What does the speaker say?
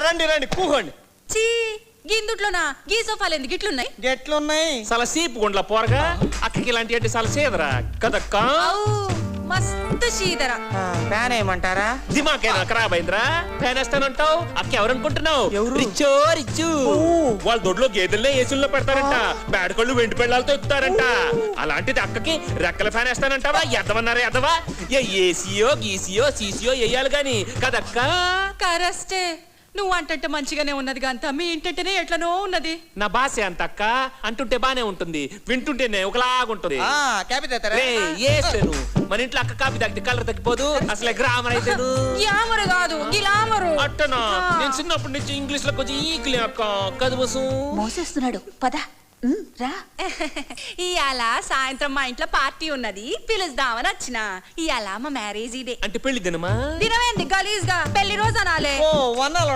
రండి రండి కూకోండి. చీ గిందుట్లోనా గీ సోఫాలు ఎందుకు ఇట్లున్నాయి? గెట్లున్నాయి చాలా సీపు గుండ్ల పోరగా అక్కకి ఇలాంటి అంటే చాలా సేదరా కదక్కా. అవు మస్తు శీదర. ఫ్యాన్ ఏమంటారా? దిమాకైనా ఖరాబ్ అయిందిరా. ఫ్యాన్ వేస్తానంటావు అక్క ఎవరనుకుంటున్నావు? ఎవరు? రిచ్చో రిచ్చు. వాళ్ళ దొడ్లో గేదెల్నే ఏసుల్లో పెడతారంట, బేడకళ్ళు వెండి పెళ్ళాలతో ఎక్కుతారంట. అలాంటిది అక్కకి రెక్కల ఫ్యాన్ వేస్తానంటావా? ఎద్దవన్నారా ఎద్దవా? ఏసీయో గీసీయో సీసీయో వేయాలి గాని కదక్కా. కరెస్టే నువ్వు అంటంటే మంచిగానే ఉన్నది అంత మీ ఇంటంటేనే ఎట్లనో ఉన్నది. నా భాష అంత అక్క అంటుంటే బానే ఉంటుంది, వింటుంటేనే ఒకలాగుంటుంది. ఏస్తాను మన ఇంట్లో అక్క కాపీ తగ్గి కలర్ తగ్గిపోదు. అసలే గ్రామర్ అయితే యామరు కాదు గిలామరు. అట్టనా? నేను చిన్నప్పటి నుంచి ఇంగ్లీష్ లో కొంచెం ఈకులే అక్క. కదువసు మోసేస్తున్నాడు పద రా. ఇయాల సాయంత్రం మా ఇంట్లో పార్టీ ఉన్నది, పిలుస్తామని వచ్చిన. ఇయాల మా మ్యారేజ్ డే. అంటే పెళ్లి దినమా? దినమేంది గలీజ్ గా పెళ్లి రోజు అనాలే. ఓ వన్నాలు